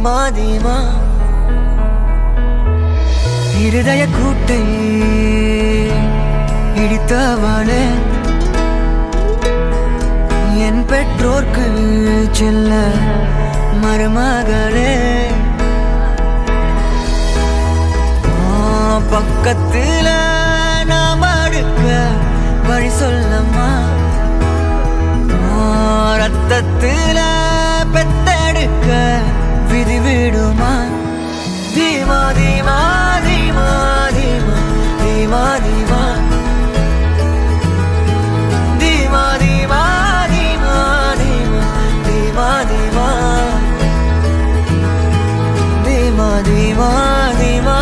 ധീമാ ധീമാ ഹൃദയ കൂട്ടൈ ഇടിത്തവളെ എൻ പെற்றോർക്ക് ചെല്ല മരുമകളെ பக்கத்துல நாம் அடுக்க வழி சொல்லம்மா ரத்தத்துல பெத்தெடுக்க விதி விடுமா தீமா தீமா தீமா தீமா தீமா தீமா தீமா தீமா தீமா தீமா தீமா தீமா தீமா தீமா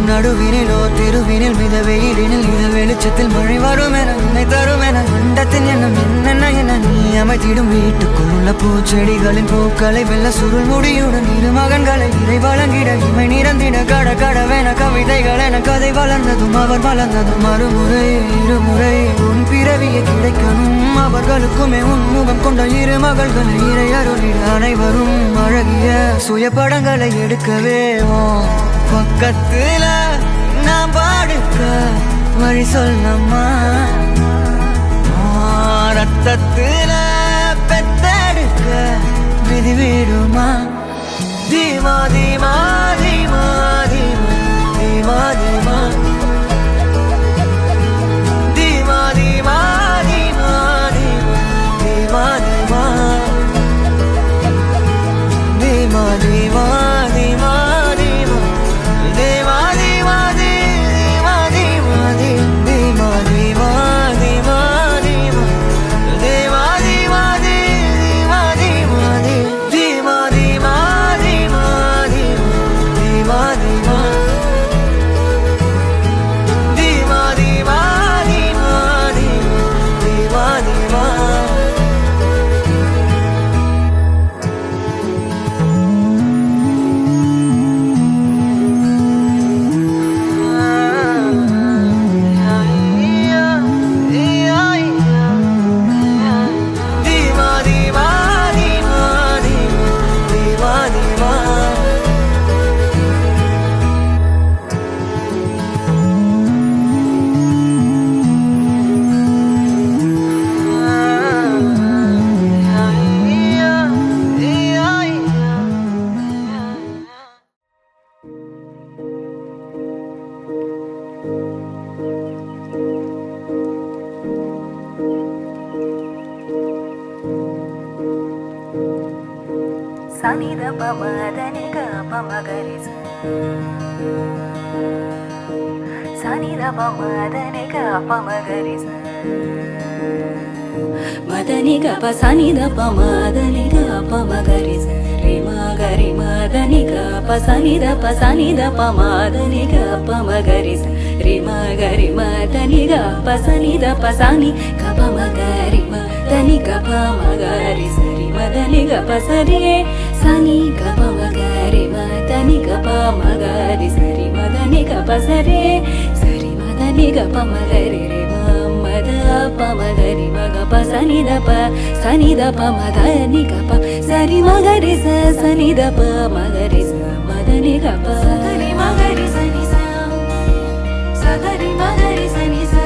நடுவினிலோ தெருவினில் மித வெயிலினில் இத வெளிச்சத்தில் மழை வருமென உன்னை தருமென அண்டத்தின் எண்ணம் என்னென்ன என நீ அமைத்திடும் வீட்டுக்குள் உள்ள பூச்செடிகளின் பூக்களை வெள்ள சுருள் முடியுடன் இரு மகன்களை இறை வழங்கிட இமை நிறந்திட கட கடவென கவிதைகள் என கதை வளர்ந்ததும் அவர் வளர்ந்ததும் மறுமுறை இருமுறை உன் பிறவியை கிடைக்கணும் அவர்களுக்குமே உன் முகம் கொண்ட இரு மகள்களை இறை அருளிட அனைவரும் அழகிய சுய படங்களை எடுக்கவே பக்கத்துல நாம் பாடுக்க வழி சொல்லம்மா ரத்தத்துல பெத்தெடுக்க விதி விடுமா தீமா தீமா தீமா தீமா தீமா தீமா தீமா தீமா தீமா தீமா தீமா தீமா தீமா Sanida pamadaniga pamagaris Sanida pamadaniga pamagaris Madaniga pa sanida pamadaniga pamagaris Rima gari madaniga pa sanida pamadaniga pamagaris Rima gari madaniga pa sanida pasani kapamagari madaniga pamagaris Madaniga pasariye sani gapa magari madaniga pa magari sari madaniga pasariye sari madaniga pa magari re mamada pa magari magapa sani da pa madaniga pa sari magari sa sani da pa magari sa madaniga pa sari magari sani sa sari magari sani sa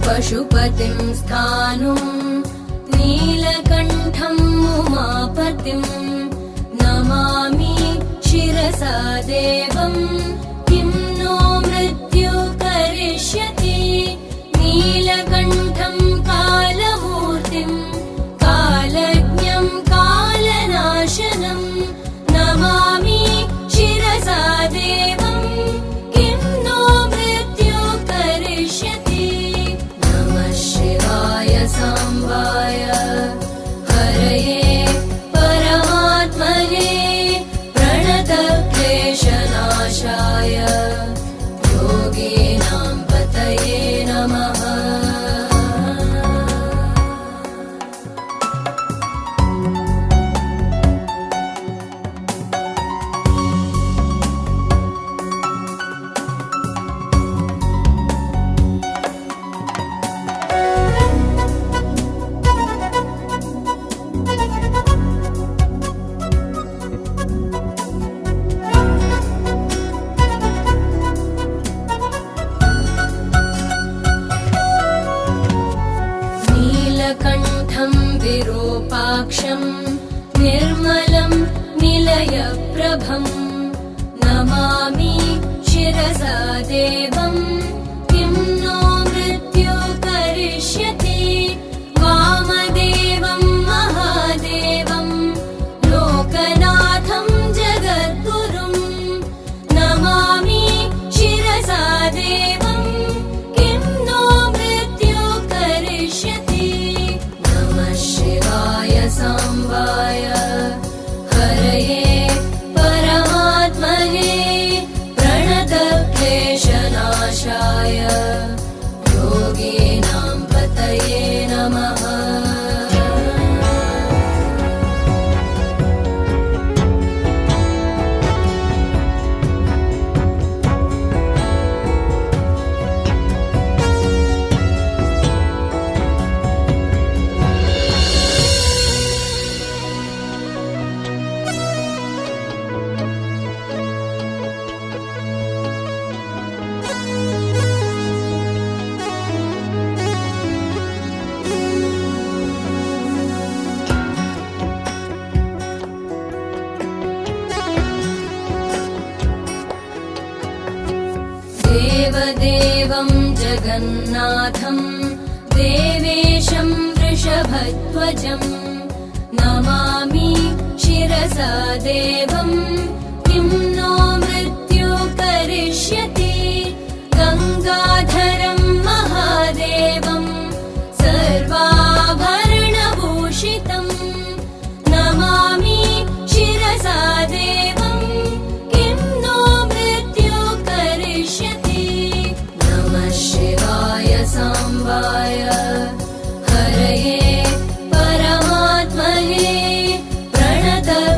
पशुपतिं स्थाणुं नीलकण्ठं उमापतिं Namami शिरसा देवं किं no मृत्यु करिष्यति नीलकण्ठं कालमूर्तिं कालज्ञं कालनाशनं नमामि शिरसा देवं किं no मृत्यु करिष्यति शिवाय सांबाय हरये परमात्मने प्रणतक्लेशनाशाय योगिनां पतये नमः। नीलकण्ठं विरूपाक्षं निर्मलं निलयप्रभं नमामि शिरसा देवं किं नो मृत्यु करिष्यति वामदेवं महादेवं लोकनाथं जगद्गुरुं नमामि शिरसा देवं किं नो मृत्यु करिष्यति शिवाय सांबाय हरये परमात्मने प्रणतक्लेशनाशाय योगिनां पतये नमः। देवदेवं जगन्नाथं देवेशं वृषभध्वजं नमामि शिरसा देवं किं नो मृत्यु करिष्यति गङ्गाधरं महादेवं सर्वाभरणभूषितं नमामि शिरसा देवं किं नो मृत्यु करिष्यति शिवाय सांबाय हरये परमात्मने प्रणतक्लेशनाशाय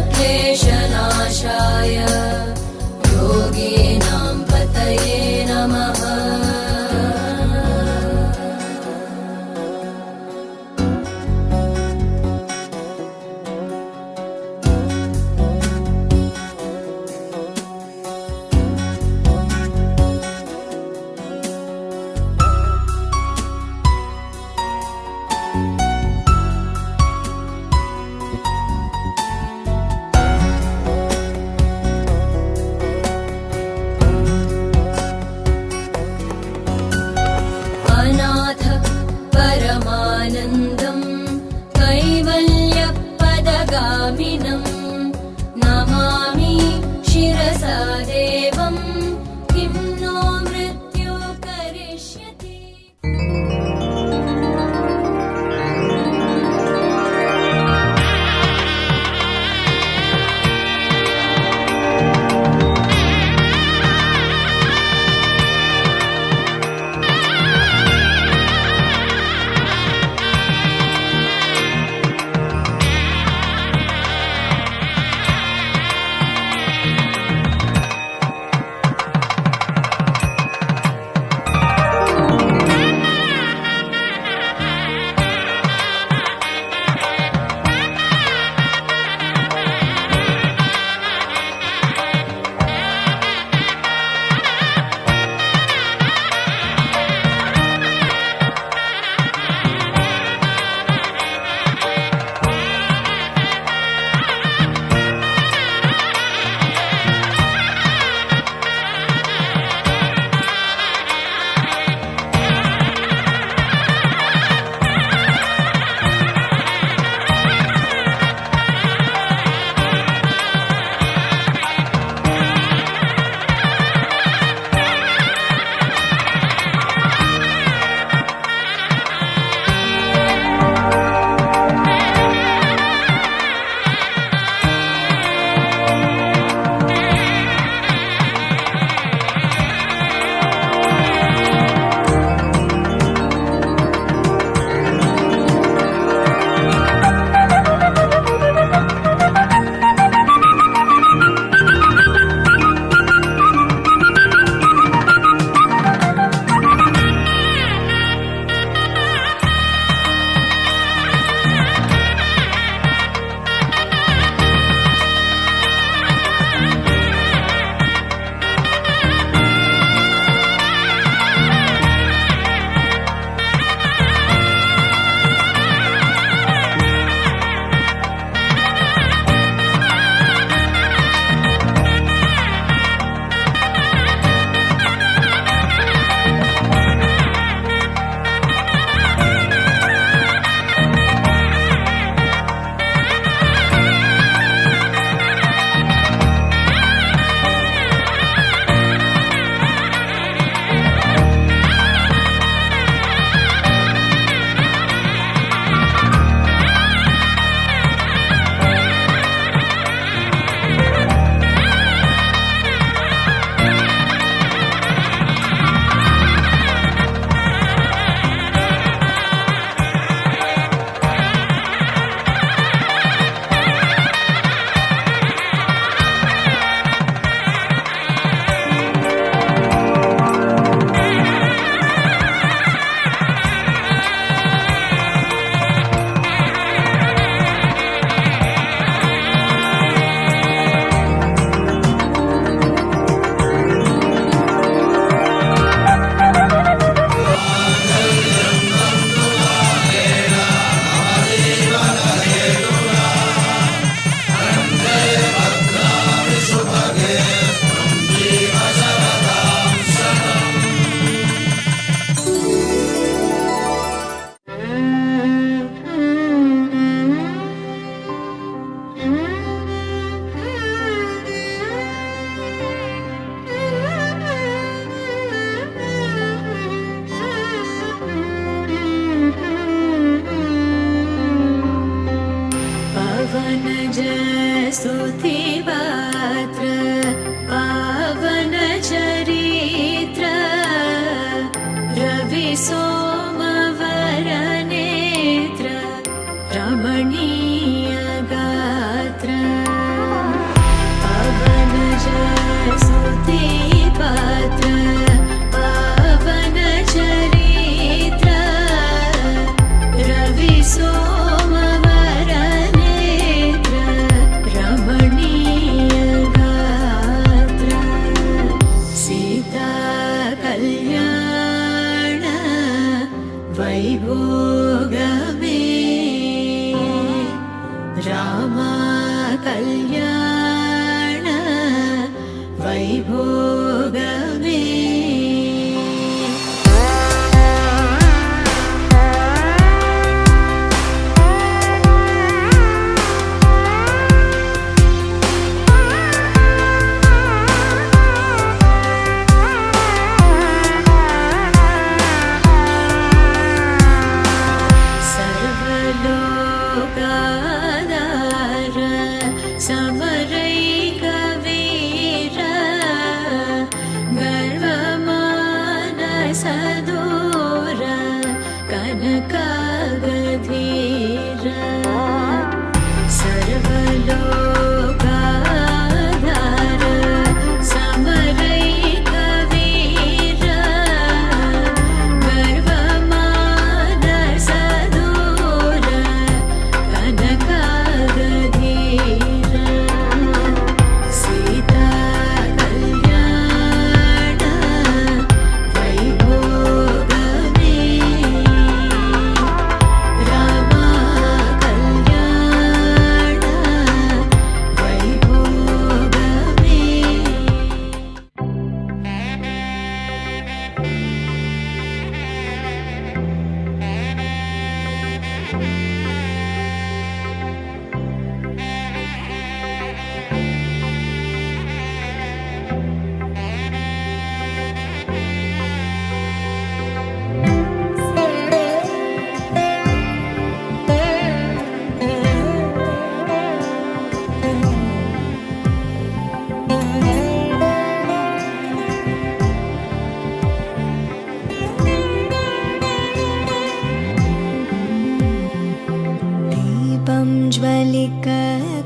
ജ്വലിക്ക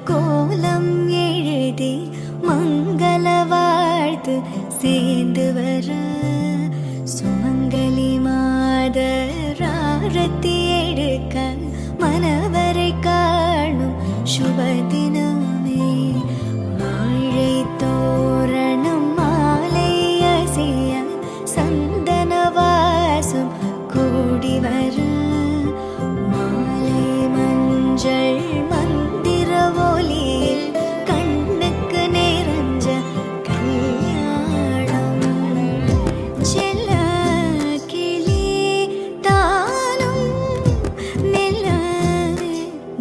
കോലം എഴുതി മംഗള വാഴ്ത്ത് சேர்ந்து வர சுமங்கலி மாதராரத்தி எடுக்க மனவரை காணும் சுபதினமே வாழை தோரணம் மாலை அசைய சந்தன வாசம் கூடி வர மாலை மஞ்சள் மந்திர ஒலியில் கண்ணுக்கு நிறைஞ்ச கல்யாணம் செல்ல கிளி தானும் நிலவே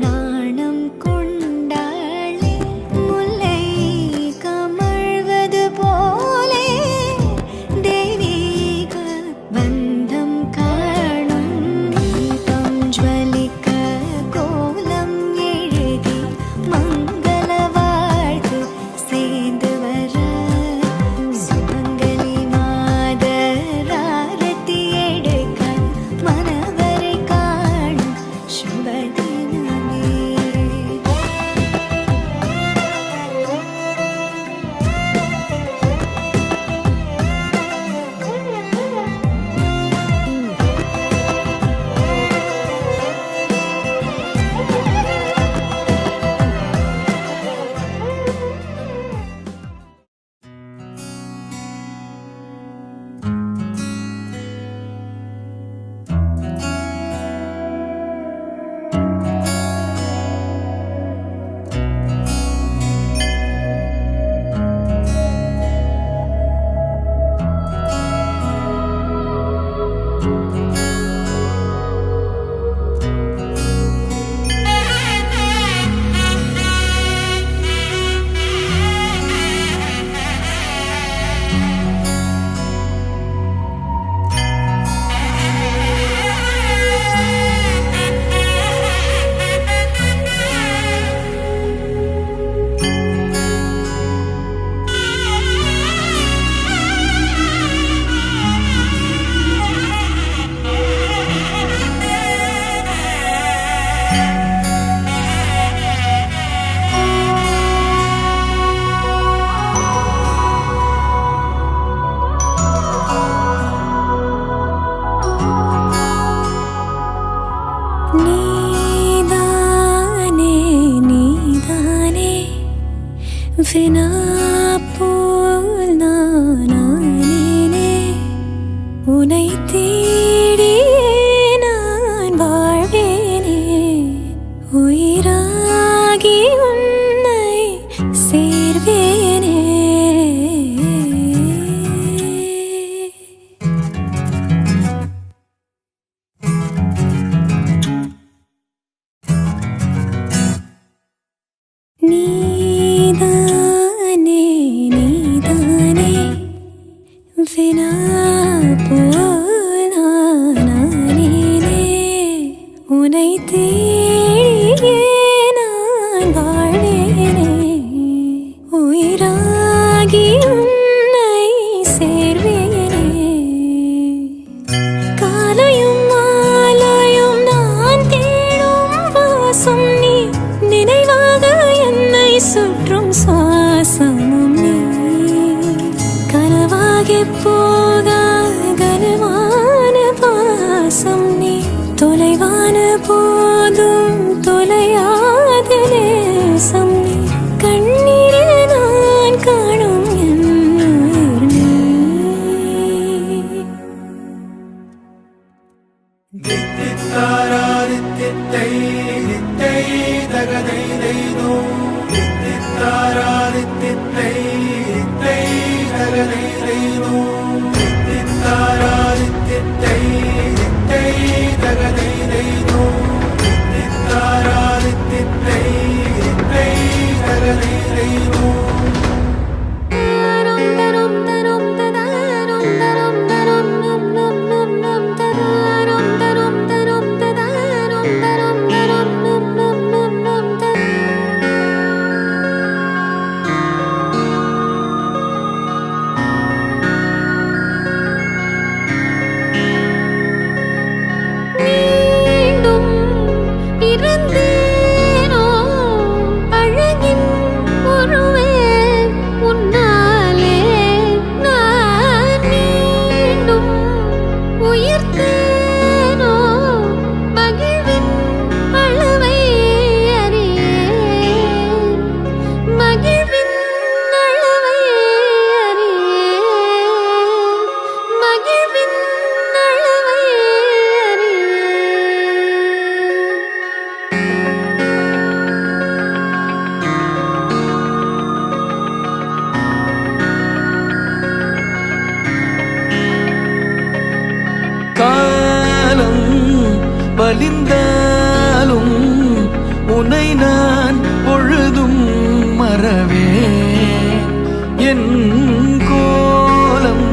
நாணம் கொண்டாட வினா போனானே உனை தேடியே நான் வாழ்வேனே உயிராகி உன்னை சேர்வேனே காலையும் மாலையும் நான் தேடும் வாசம் நீ நினைவாக என்னை சுற்றும் சுவாசமும் நீ கனவாகி போகா கனவான பாசம் நீ தொலைவான போதும் தொலையாத நேசம் நீ கண்ணீரில் நான் காணும் என் உயிர் நீ வலிந்தாலும் உன்னை நான் பொழுதும் மறவேன் என் கோலம்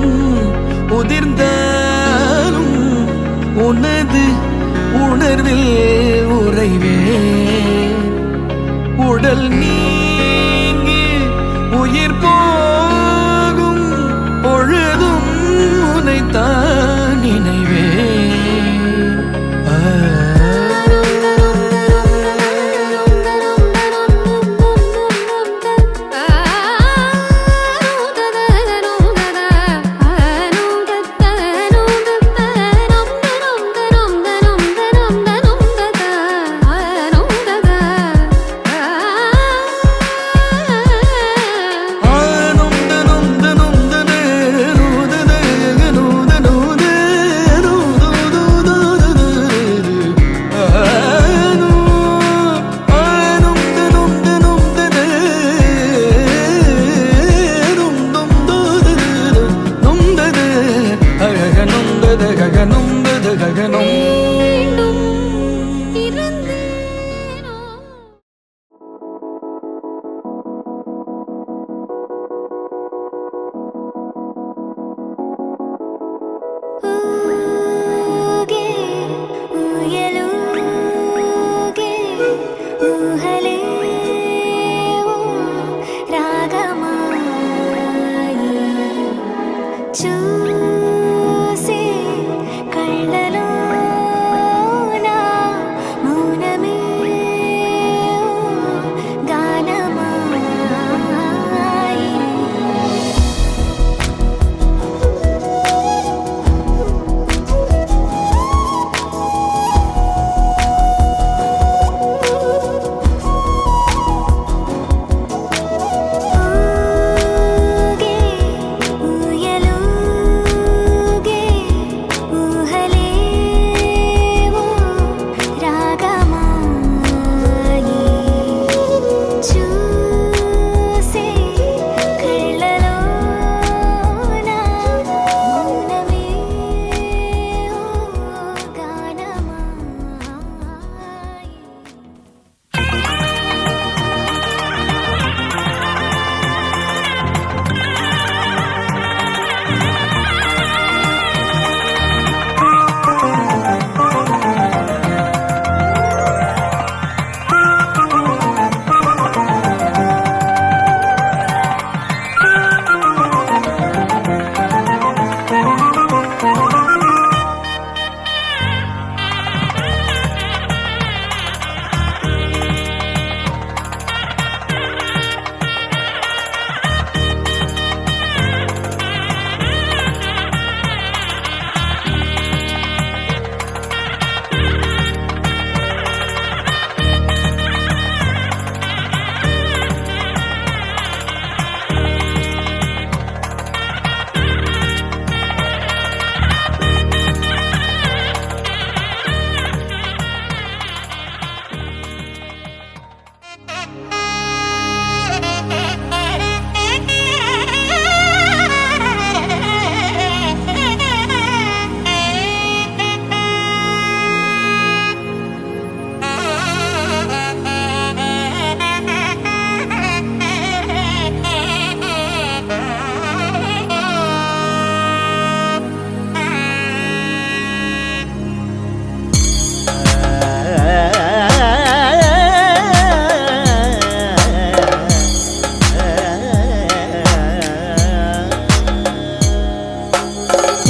உதிர்ந்தாலும் உனது உணர்வில் உறைவேன் உடல் நீங்கி உயிர் போகும் பொழுதும் உன்னைத்தான் நினைவேன்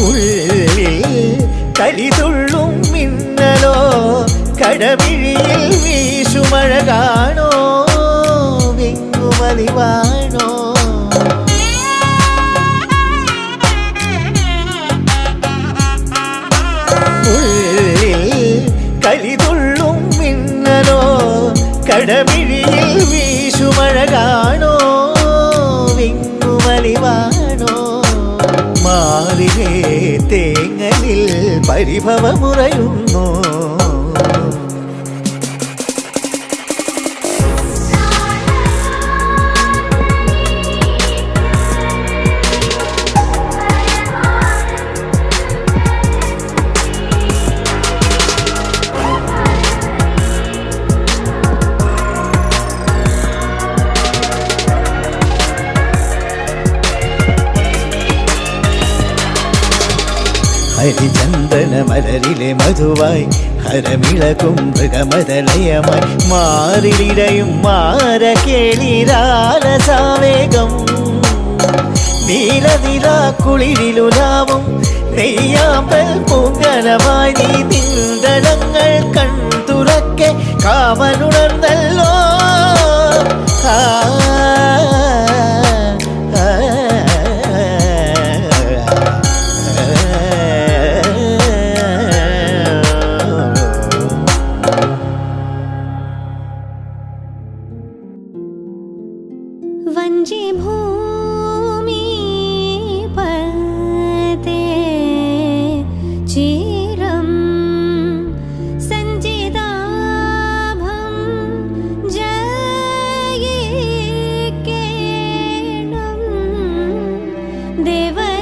ഉള്ളിൽ കലിതുള്ളും മിന്നലോ കടമിഴിയിൽ വീശുമഴ കാണോ വിങ്ങുമലിവാണോ ഉള്ളിൽ കലിതുള്ളും മിന്നലോ കടമിഴിയിൽ വീശുമഴ കാണോ വിങ്ങുമലിവാണോ മാറിലേ തേങ്ങലിൽ പരിഭവമുറയുന്നു ഹരിചന്ദന മലരിലെ മധുവായി ഹരമിളകും മൃഗമതലയമായി മാറിലിടയും മാര കേളിരാലസാവേഗം നീലനില കുളിരിലുലാവും നെയ്യാമ്പൽ പൂങ്കലമായി നീ നിന്തളങ്ങൾ കൺതുറക്കെ കാമനുണർന്നല്ലോ वंजी भूमि पते चिरं संजिदाभं जयिकेणं देवदेवन्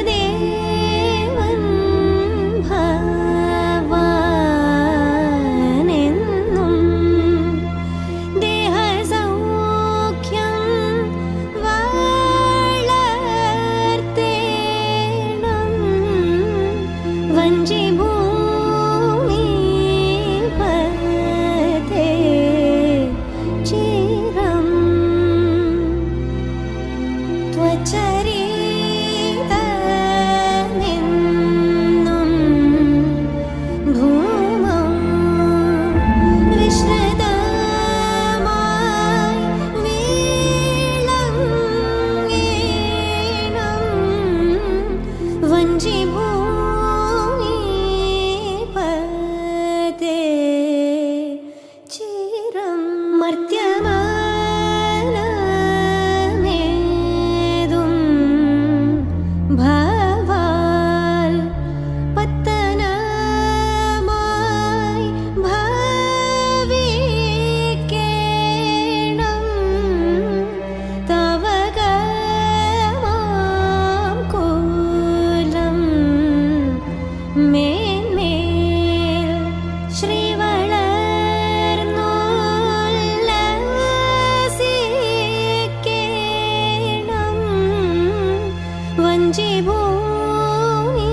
भवानेन्नुं देहसौख्यं वंजी भूमि पते चिरं त्वचरितमिन्नुं भूमौ विश्रुतमाय वीळङ्गेणं वंजी भूमि पते चिरं मर्त्यमानमेदुं भवाल् पत्तनमाय भविकेणं तव गमां कुलं മേന്മേൽ ശ്രീവളർന്നുല്ലസിക്കേണം വഞ്ചി ഭൂമി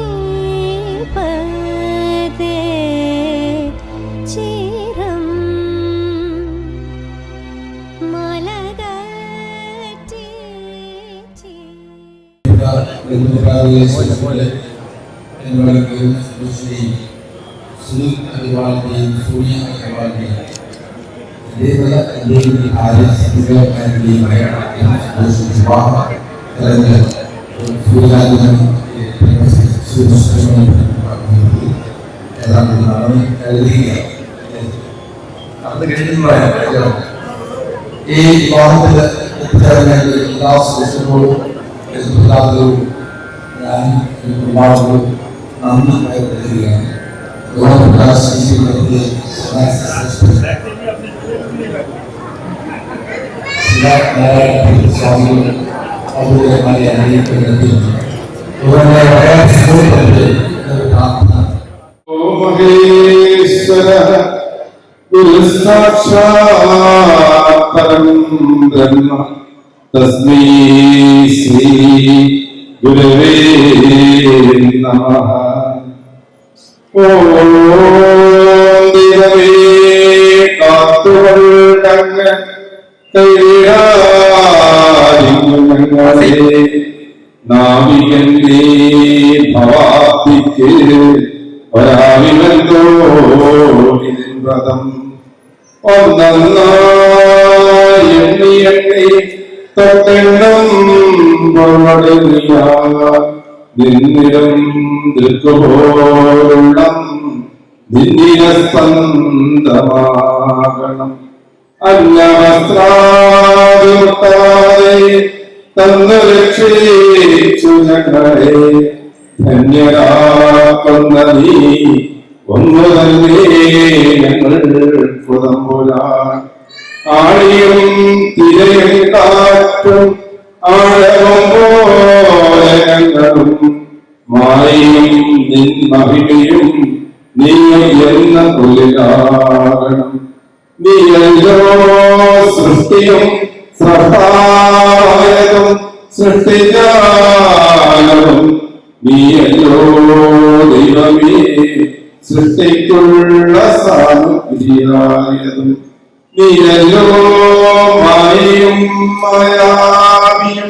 പതേ ചിരം മലകറ്റി श्री सुनील अग्रवाल सोनिया अग्रवाल देवी आर्य तस्मै श्री गुरवे नमः। ओम दिववे कातुवल्लंग कैरारिंगंगले नाविगन्ने भवाति സ്വാമിക്ക് വരാവിവല്ലോ ഇതിൻ വ്രതം ഒന്നായി എണ്ണി എണ്ണി തൊട്ടെണ്ണം നിന്നിലും ദൃക്കുപോലുള്ള നിന്നില സ്പന്ദമാകണം അന്നവസ്ത്രാദുർത്താതെ തന്നു രക്ഷിച്ചു ഞങ്ങളെ ധന്യരാക്കുന്ന നീ ഒന്നു തന്നെ ഞങ്ങൾ പുതമ്പുരാൻ ആഴിയും തിരയും കാറ്റും ആഴവും പോലെ ഞങ്ങളും മായയും നിൻ മഹിമയും നീ എന്ന പുലികാരണം നീയല്ലോ സൃഷ്ടിയും സഹായതും സൃഷ്ടിജാലവും നീയല്ലോ ദൈവമേ സൃഷ്ടിക്കുള്ള സാമഗ്രിയായതും നീയല്ലോ മായയും മായാവിയും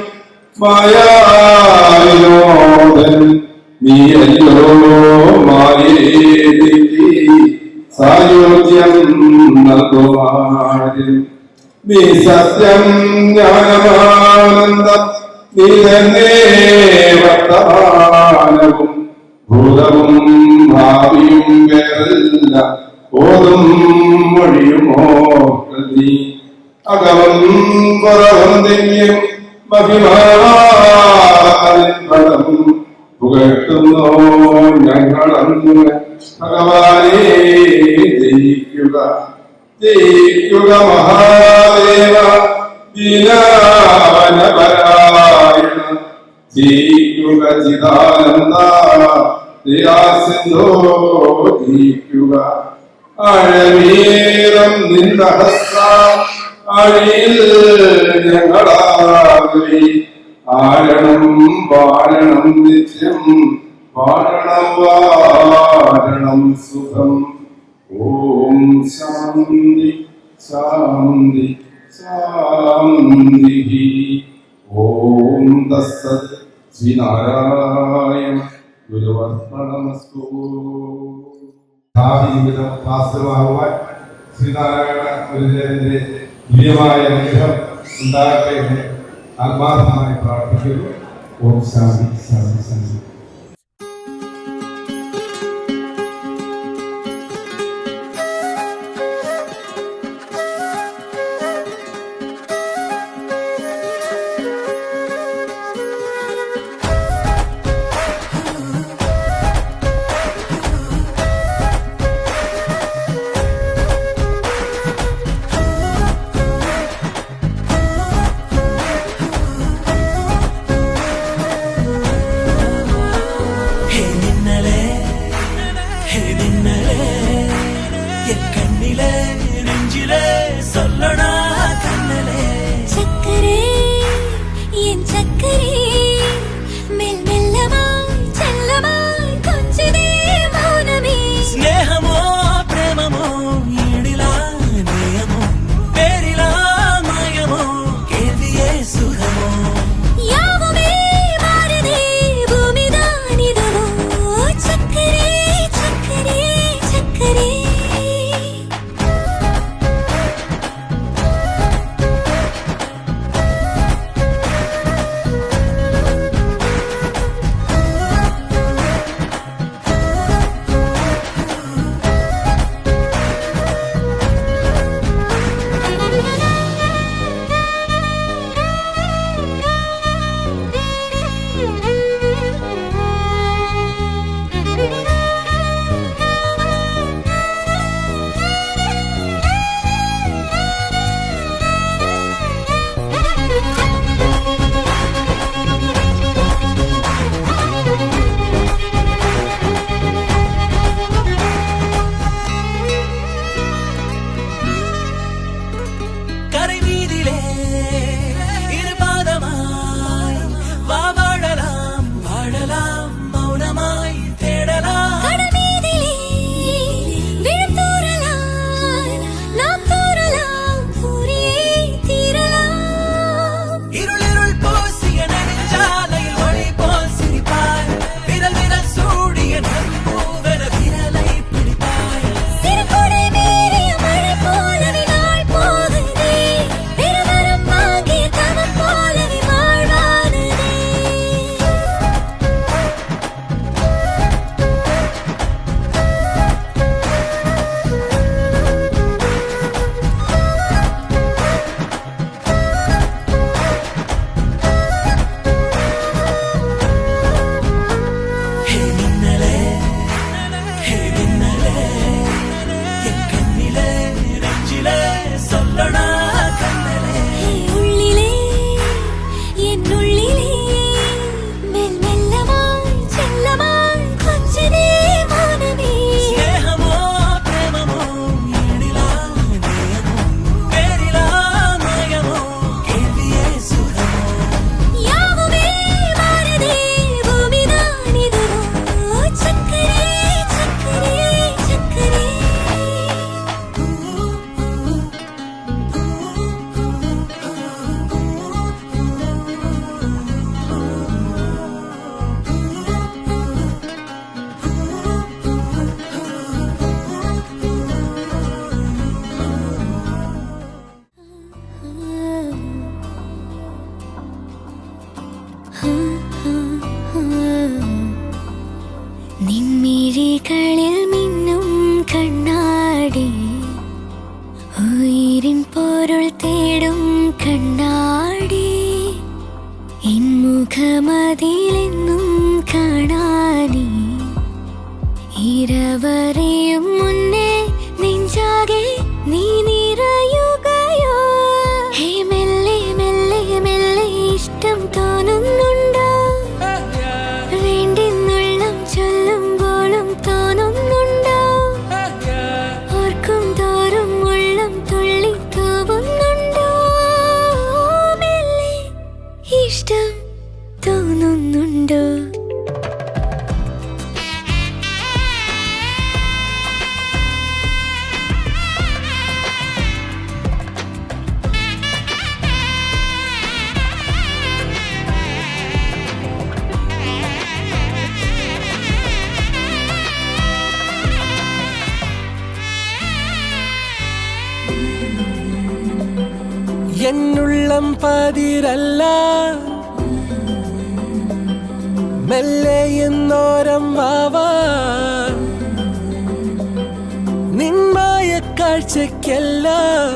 മായാവിനോദൻ നീയല്ലോ മായേതിക്ക് സായോജ്യം നൽകുവാൻ നീ സത്യം ജ്ഞാനമാനന്ദം നീ തന്നെ വർത്തമാനവും ഭൂതവും ഭാവിയും വേറല്ല ഓതും മൊഴിയുമോ നീ അകവം പുറവും തിന്യം മഹിമാനം പുകഴ്ത്തുന്നോ ഞങ്ങളങ്ങ് ഭഗവാനെ ജയിക്കുക ജയിക്കുക മഹാദേവ ദീനാവനപരായണ ജയിക്കുക ചിദാനന്ദ ദയാസിന്ധോ ജയിക്കുക ആഴമീരം നിന്നഹസ്ര ആഴിയിൽ ഞങ്ങളാകെ ആരണം വാഴണം നിത്യം വാഴണം വാഴണം സുഖം ഓം ശാന്തി ശാന്തി ശാന്തി ഓം തസ്സത് ശ്രീനാരായണ ഗുരുവർപ്പണമസ്തു ജീവിതം വാസ്തവമാകുവാൻ ശ്രീനാരായണ ഗുരുദേവന്റെ തുല്യമായ അനുഗ്രഹം ഉണ്ടാകട്ടെ എന്ന് ആത്മാർത്ഥമായി പ്രാർത്ഥിക്കുന്നു. ഓം ശാന്തി ശാന്തി ശാന്തി. മിഴികളിൽ മിന്നും കണ്ണാടി ഉയിരിൻ പൊരുൾ തേടും കണ്ണാടി എൻ മുഖമതിലെന്നും കാണാനി ഇരവരെയും മുന്നേ നെഞ്ചാകെ നീ നിറയുകയോ ഹേ മെല്ലെ മെല്ലെ മെല്ലെ ഇഷ്ടം തോന്നുന്നുണ്ടോ വേണ്ടെന്നുള്ളം ചൊല്ലുമ്പോഴും തോന്നുന്നുണ്ടോ ഓർക്കും തോറും ഉള്ളം തുള്ളി തൂവുന്നുണ്ടോ മെല്ലെ ഇഷ്ടം തോന്നുന്നുണ്ടോ എന്നുള്ളം പതിരല്ല മെല്ലെ എന്നോരം വാവാ നിന്മായ കാഴ്ചയ്ക്കെല്ലാം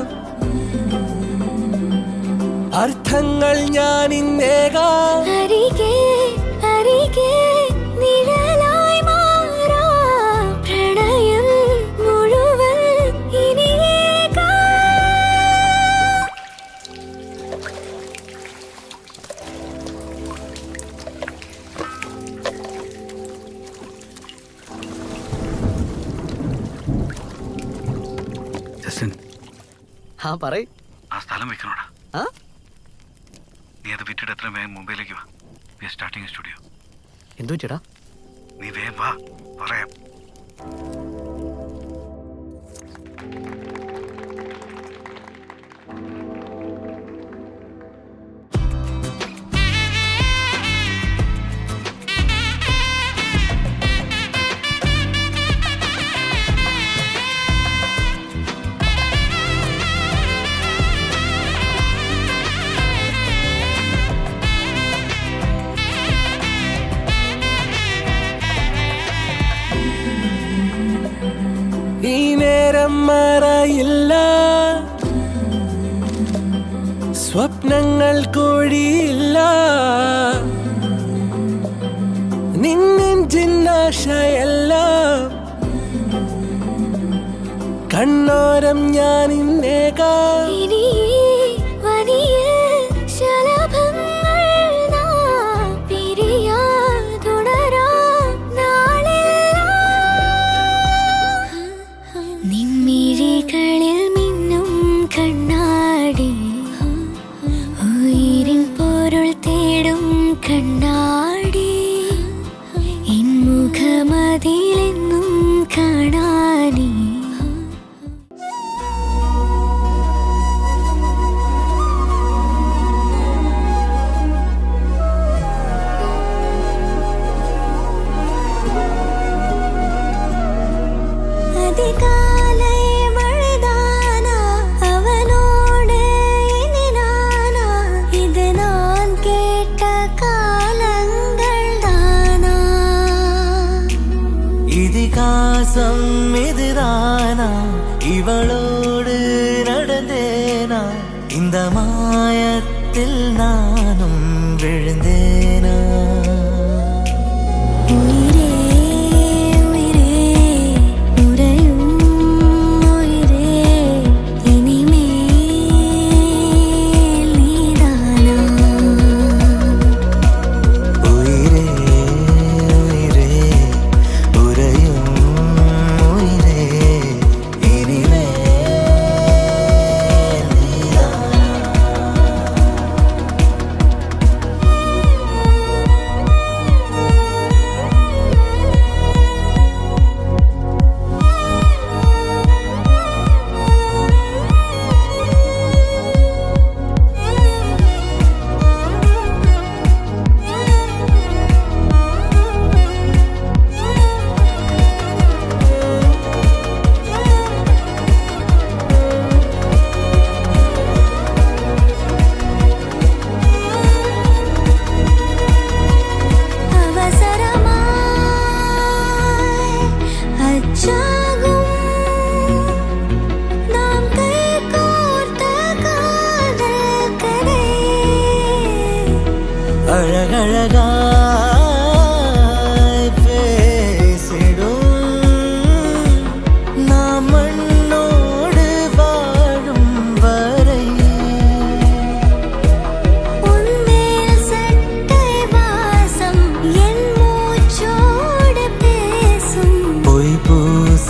അർത്ഥങ്ങൾ ഞാൻ ഇന്നേകാം അരികെ അരികെ നിഴലായി മാറാം പ്രണയം മുഴുവൻ ഇനിയേകാം ജസ്റ്റിൻ ആ പറയ്. ആ സ്ഥലം വെക്കണോടാ. ആ നീ അത് വിറ്റിട്ട് എത്ര വേഗം മുംബൈയിലേക്ക് വാ. We are starting studio. എന്തു പറ്റിയടാ? നീ വേഗം വാ, പറയാം. ഈ നേരം മറയില്ല സ്വപ്നങ്ങൾ കൊഴിയില്ല നിന്നെഞ്ചിന്നാശയെല്ലാം കണ്ണോരം ഞാൻ ഇന്നേകാം ഇനി വലിയ ശലഭങ്ങൾ നാം പിരിയാൻ തുടരാം നാളെല്ലാം നിൻമിഴികളിൽ മിന്നും കണ്ണാടി ഉയിരിൻ പൊരുൾ തേടും കണ്ണാടി എൻ മുഖമതിലെന്നും കാണാനി அதிகாலை மழைதானா அவனோடு இனி நானா இது நான் கேட்ட காலங்கள் தானா ഇതിഹാസം இதுதானா இவளோடு நடந்தேனா இந்த மாயத்தில் நானும் விழுந்தேனா உயிரே உயிரே உறையும் உயிரே இனிமேல் நீதானா ഉയിരേ ഉയിരേ ഉരയും ഉയിരേ ഇനിമേ നീ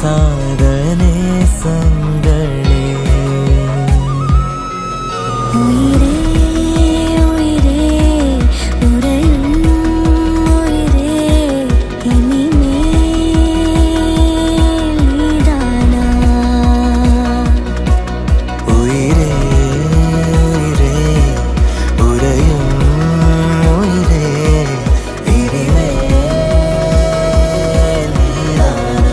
സാധനേ സങ്ങളേ ഉയിരേ ഉയിരേ ഉരയും ഉയിരേ ഇനിമേൽ നീദാനാ ഉയിരേ ഉയിരേ ഉരയും ഉയിരേ ഇനിമേൽ നീദാനാ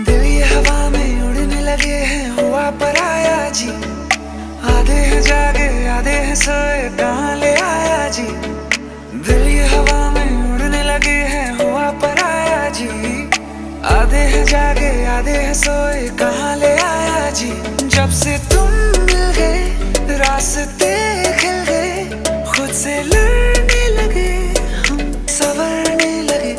दिल ये हवा में उड़ने लगे हैं हुआ पराया जी आधे हैं जागे आधे हैं सोए कहाँ ले आया जी दिल ये हवा में उड़ने लगे हैं हुआ पराया जी आधे हैं जागे आधे हैं सोए कहाँ ले आया जी जब से तुम मिल गए रास्ते खिल गए खुद से लड़ने लगे हम संवरने लगे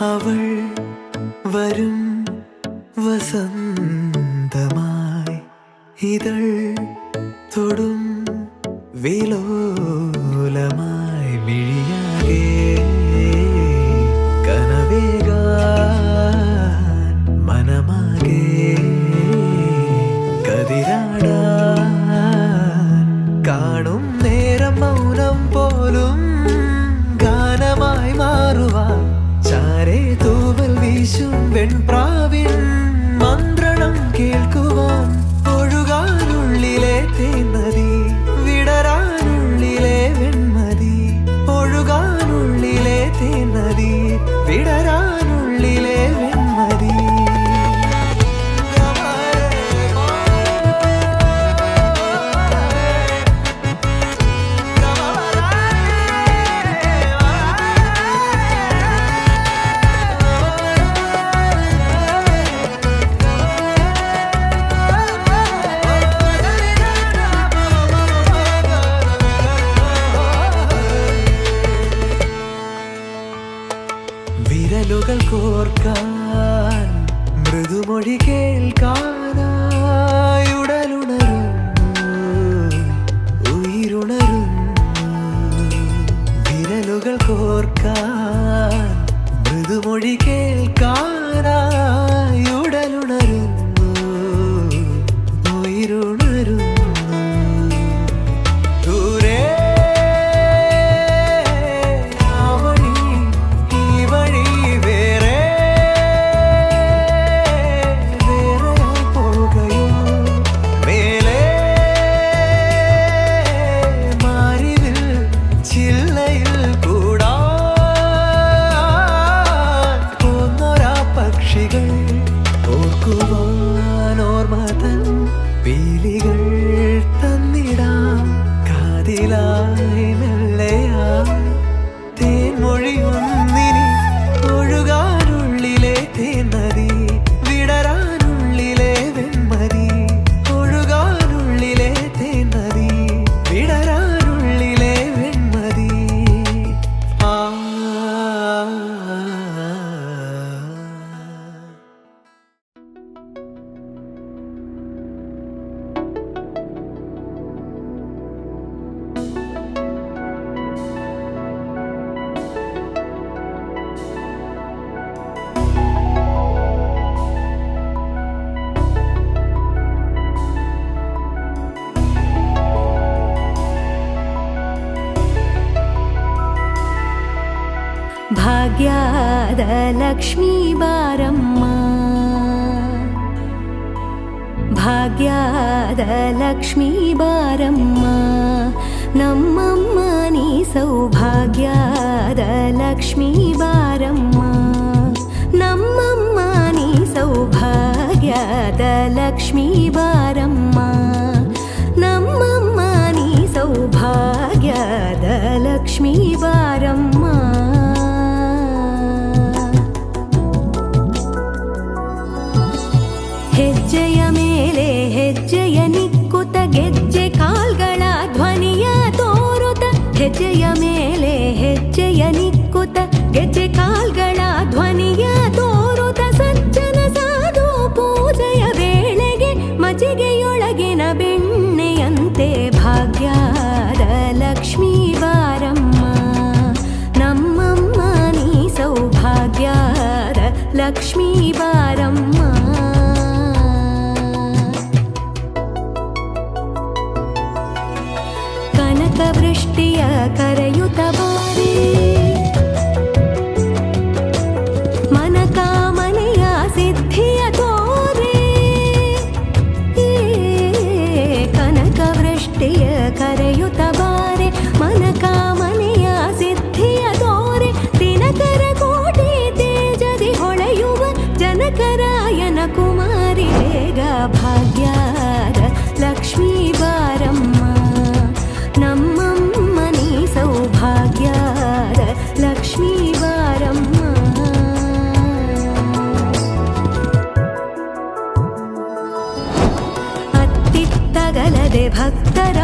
അവൾ വരും വസന്തമായി ഇതൾ തൊടും വിലോലമായി മിഴിയാകെ കനവേകാൻ മനമാകെ കതിരാടാൻ കാണും നേരം മൗനം പോലും ഗാനമായി മാറുവാൻ ചാരേ തൂവൽ വീശും വെൺപ്രാവിൻ മന്ത്രണം കേൾക്കുവാൻ ഒഴുകാനുള്ളിലെ തേൻമതി വിടരാനുള്ളിലെ വെൺമതി ഒഴുകാനുള്ളിലെ തേൻമതി വിടരാനുള്ളിലെ വെൺമതി വിരലുകൾ കോർക്കാൻ മൃദുമൊഴി കേൾക്കാനായി ഉടലുണരുന്നു ഉயிருണരുന്നു വിരലുകൾ കോർക്കാൻ മൃദുമൊഴി കേൾക്കാനായി ഉടലുണരുന്നു ഉയിരുണരുന്നു ദൂരെ ഓർമ്മതൻ പീലികൾ തന്നിടാം കാതിലായി മെല്ലയായി തേൻമൊഴിയൊന്നിനി ഒഴുകാനുള്ളിലെ തേൻമതി വിടരാനുള്ളിലെ വെൺമതി ഒഴുകാനുള്ളിലെ തേൻമതി വിടരാനുള്ളിലെ വെൺമതി ആ ಭಾಗ್ಯದ ಲಕ್ಷ್ಮೀ ಬಾರಮ್ಮ ಭಾಗ್ಯದ ಲಕ್ಷ್ಮೀ ಬಾರಮ್ಮ ನಮ್ಮಮ್ಮ ನೀ ಸೌಭಾಗ್ಯದ ಲಕ್ಷ್ಮೀ ಬಾರಮ್ಮ ನಮ್ಮಮ್ಮ ನೀ ಸೌಭಾಗ್ಯದ ಲಕ್ಷ್ಮೀ ಬಾರಮ್ಮ ನಮ್ಮಮ್ಮ ನೀ ಸೌಭಾಗ್ಯದ ಲಕ್ಷ್ಮೀ ಬಾರಮ್ಮ ಹೆಜ್ಜೆಯ ಮೇಲೆ ಹೆಜ್ಜೆಯ ನಿಕ್ಕುತ ಗೆಜ್ಜೆ ಕಾಲ್ಗಳ ಧ್ವನಿಯ ತೋರುತ ಹೆಜ್ಜೆಯ ಮೇಲೆ ಹೆಜ್ಜೆಯ ನಿಕ್ಕುತ ಗೆಜ್ಜೆ ಕಾಲ್ಗಳ ಧ್ವನಿಯ ತೋರುತ ಸಜ್ಜನ ಸಾಧು ಪೂಜೆಯ ವೇಳೆಗೆ ಮಜಿಗೆಯೊಳಗಿನ ಬೆಣ್ಣೆಯಂತೆ ಭಾಗ್ಯದ ಲಕ್ಷ್ಮೀ ಬಾರಮ್ಮ ನಮ್ಮಮ್ಮ ನೀ ಸೌಭಾಗ್ಯದ ಲಕ್ಷ್ಮೀ ಬಾರಮ್ಮ ವೃಷ್ಟಿಯ ಕರೆಯುತ್ತ ಬಾರಿ ಮನಕಾಮನೆಯ ಸಿದ್ಧಿಯ ತೋರೆ ಕನಕ ವೃಷ್ಟಿಯ ಕರೆಯುತ್ತ ಬಾರೆ ಮನಕಾಮನೆಯ ಸಿದ್ಧಿಯ ತೋರೆ ದಿನಕರ ಕೋಟಿ ತೇಜದಿ ಹೊಳೆಯುವ ಜನಕರಾಯನ ಕುಮಾರಿ ಬೇಗ ಭಾಗ್ಯದ ಲಕ್ಷ್ಮೀ ಬಾರಮ್ಮ ನಮ್ಮಮ್ಮ ನೀ ಸೌಭಾಗ್ಯದ ಲಕ್ಷ್ಮೀ ಬಾರಮ್ಮ ಅತ್ತಿತ್ತಗಲದೆ ಭಕ್ತರ